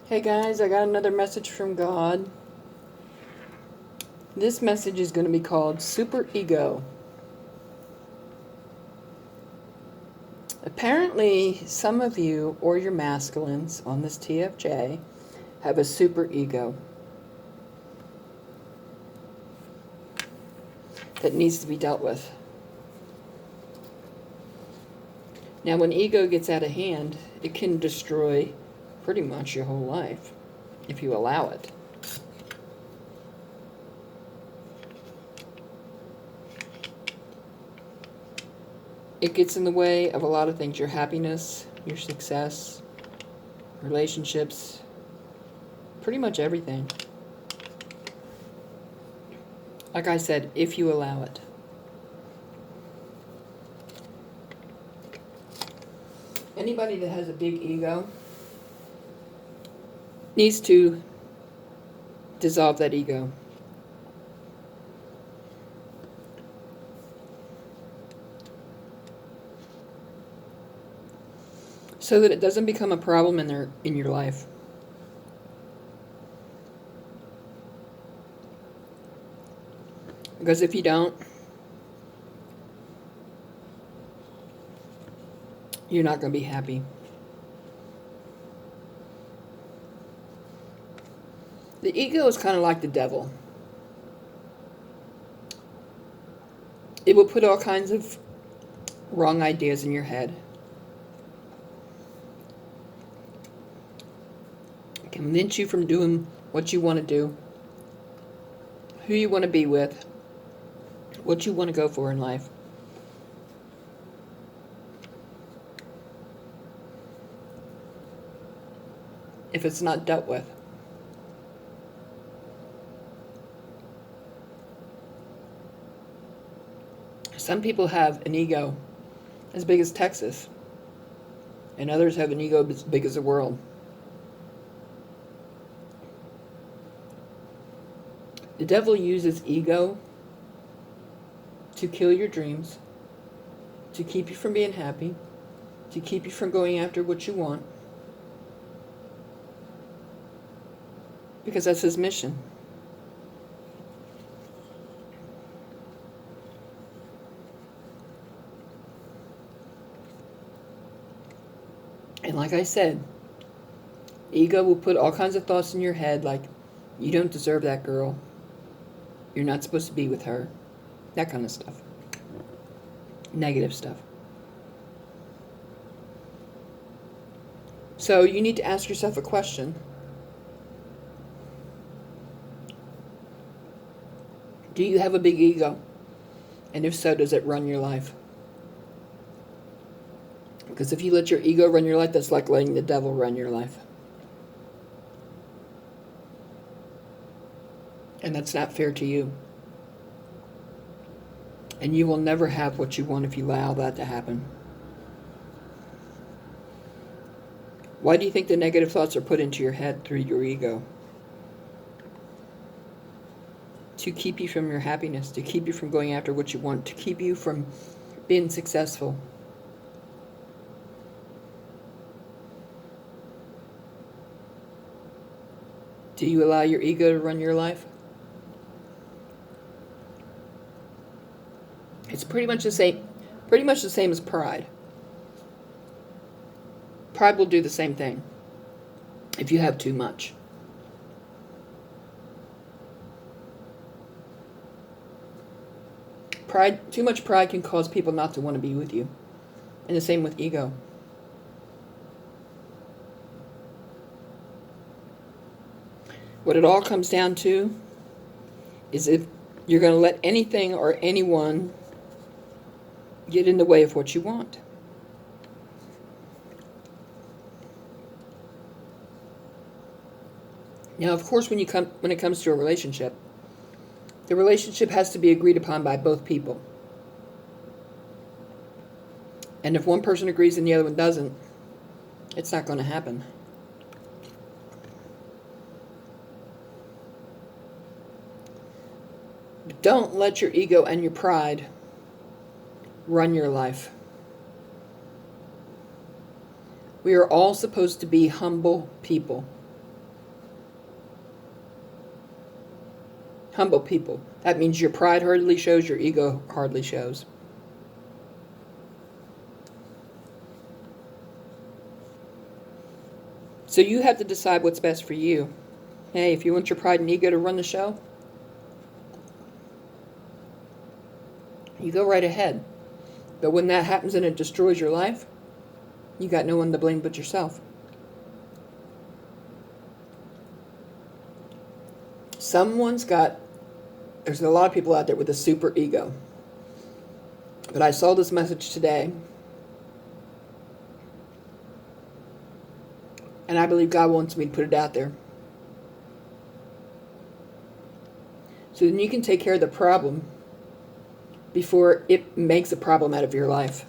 Hey guys, I got another message from God. This message is going to be called Super Ego. Apparently, some of you or your masculines on this TFJ have a super ego that needs to be dealt with. Now, when ego gets out of hand, it can destroy pretty much your whole life if you allow it. It gets in the way of a lot of things, your happiness, your success, relationships, pretty much everything. Like I said, if you allow it. Anybody that has a big ego needs to dissolve that ego. So that it doesn't become a problem in your life. Because if you don't, you're not going to be happy. The ego is kind of like the devil. It will put all kinds of wrong ideas in your head. Convince you from doing what you want to do, who you want to be with, what you want to go for in life. If it's not dealt with. Some people have an ego as big as Texas, and others have an ego as big as the world. The devil uses ego to kill your dreams, to keep you from being happy, to keep you from going after what you want, because that's his mission. And like I said, ego will put all kinds of thoughts in your head like, you don't deserve that girl. You're not supposed to be with her. That kind of stuff. Negative stuff. So you need to ask yourself a question. Do you have a big ego? And if so, does it run your life? Because if you let your ego run your life, that's like letting the devil run your life. And that's not fair to you. And you will never have what you want if you allow that to happen. Why do you think the negative thoughts are put into your head through your ego? To keep you from your happiness, to keep you from going after what you want, to keep you from being successful. Do you allow your ego to run your life? It's pretty much the same as pride. Pride will do the same thing if you have too much. Too much pride can cause people not to want to be with you. And the same with ego. What it all comes down to is if you're going to let anything or anyone get in the way of what you want. Now, of course, when it comes to a relationship, the relationship has to be agreed upon by both people. And if one person agrees and the other one doesn't, it's not going to happen. Don't let your ego and your pride run your life. We are all supposed to be humble people. Humble people. That means your pride hardly shows, your ego hardly shows. So you have to decide what's best for you. Hey, if you want your pride and ego to run the show, you go right ahead. But when that happens and it destroys your life, you got no one to blame but yourself. There's a lot of people out there with a super ego. But I saw this message today, and I believe God wants me to put it out there. So then you can take care of the problem before it makes a problem out of your life.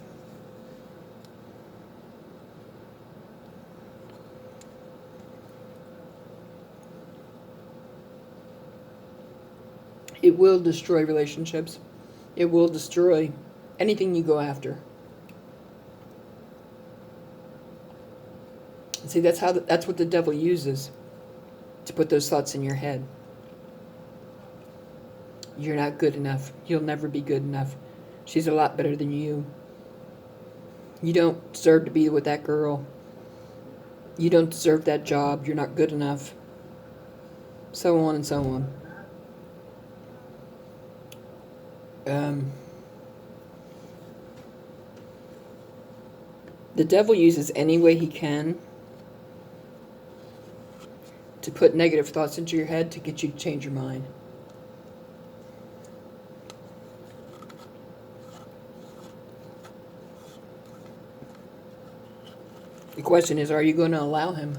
It will destroy relationships. It will destroy anything you go after. See, that's what the devil uses to put those thoughts in your head. You're not good enough. You'll never be good enough. She's a lot better than you. You don't deserve to be with that girl. You don't deserve that job. You're not good enough. So on and so on. The devil uses any way he can to put negative thoughts into your head to get you to change your mind. The question is, are you going to allow him?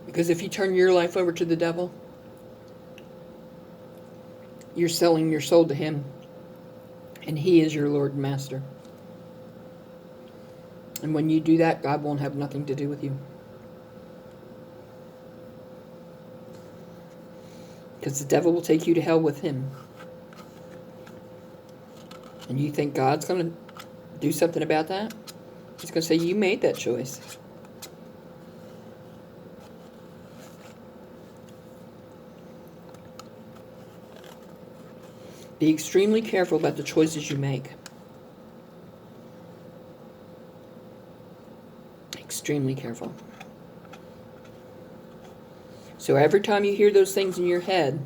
Because if you turn your life over to the devil, you're selling your soul to him, and he is your Lord and Master. And when you do that, God won't have nothing to do with you. Because the devil will take you to hell with him. And you think God's going to do something about that? He's going to say, you made that choice. Be extremely careful about the choices you make. Extremely careful. So every time you hear those things in your head,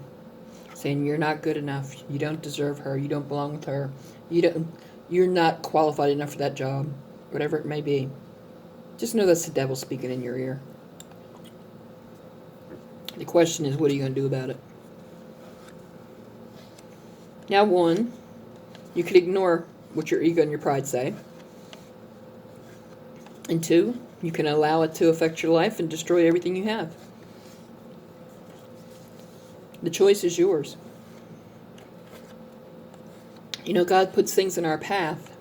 saying you're not good enough, you don't deserve her, you don't belong with her, you're not qualified enough for that job, whatever it may be, just know that's the devil speaking in your ear. The question is, what are you going to do about it? Now, one, you could ignore what your ego and your pride say. And two, you can allow it to affect your life and destroy everything you have. The choice is yours. You know, God puts things in our path,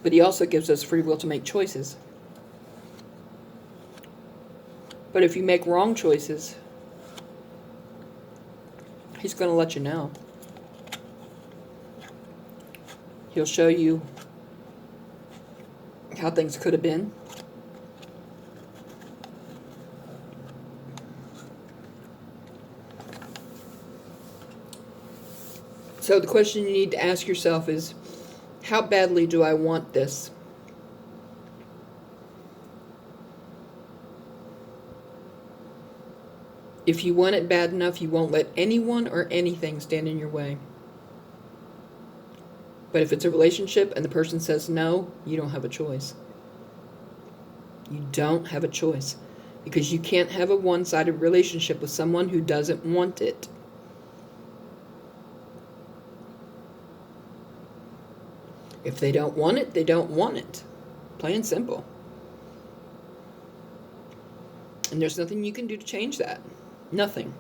but he also gives us free will to make choices. But if you make wrong choices, he's going to let you know. He'll show you how things could have been. So the question you need to ask yourself is, how badly do I want this? If you want it bad enough, you won't let anyone or anything stand in your way. But if it's a relationship and the person says no, you don't have a choice. You don't have a choice. Because you can't have a one-sided relationship with someone who doesn't want it. If they don't want it, they don't want it. Plain and simple. And there's nothing you can do to change that. Nothing.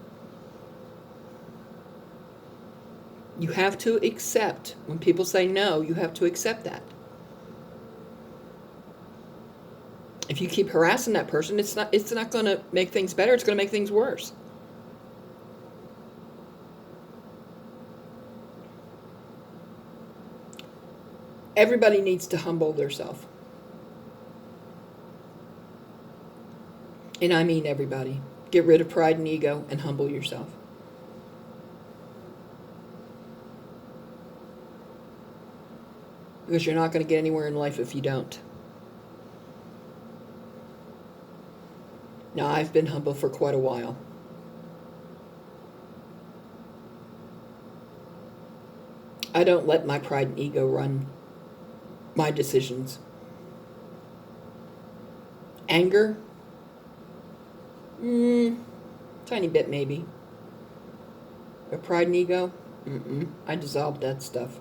You have to accept. When people say no, you have to accept that. If you keep harassing that person, it's not going to make things better. It's going to make things worse. Everybody needs to humble themselves. And I mean everybody. Get rid of pride and ego and humble yourself. Because you're not going to get anywhere in life if you don't. Now, I've been humble for quite a while. I don't let my pride and ego run my decisions. Anger? Tiny bit maybe. But pride and ego? I dissolved that stuff.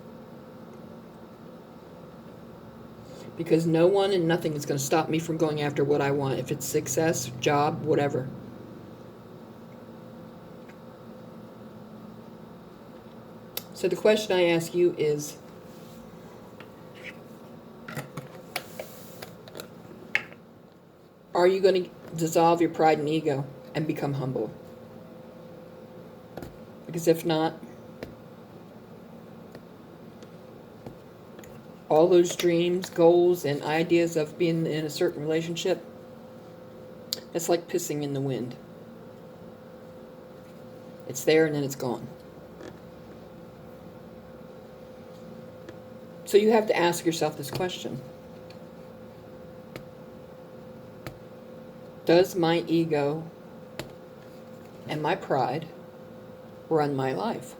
Because no one and nothing is going to stop me from going after what I want. If it's success, job, whatever. So the question I ask you is, are you going to dissolve your pride and ego and become humble? Because if not, all those dreams, goals, and ideas of being in a certain relationship, it's like pissing in the wind. It's there and then it's gone. So you have to ask yourself this question. Does my ego and my pride run my life?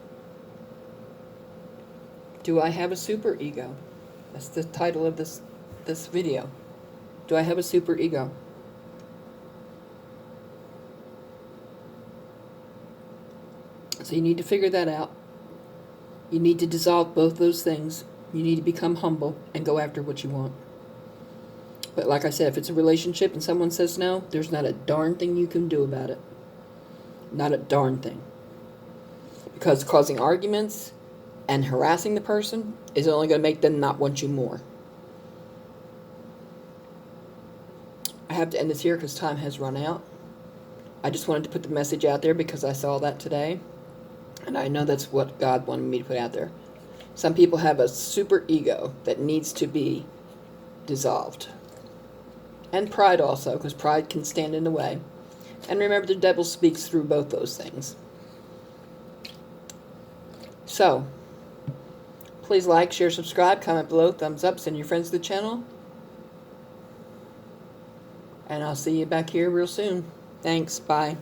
Do I have a super ego? That's the title of this video. Do I have a super ego? So you need to figure that out. You need to dissolve both those things. You need to become humble and go after what you want. But like I said, if it's a relationship and someone says no, there's not a darn thing you can do about it. Not a darn thing. Because causing arguments and harassing the person is only going to make them not want you more. I have to end this here because time has run out. I just wanted to put the message out there because I saw that today. And I know that's what God wanted me to put out there. Some people have a super ego that needs to be dissolved. And pride also, because pride can stand in the way. And remember, the devil speaks through both those things. So, please like, share, subscribe, comment below, thumbs up, send your friends to the channel. And I'll see you back here real soon. Thanks, bye.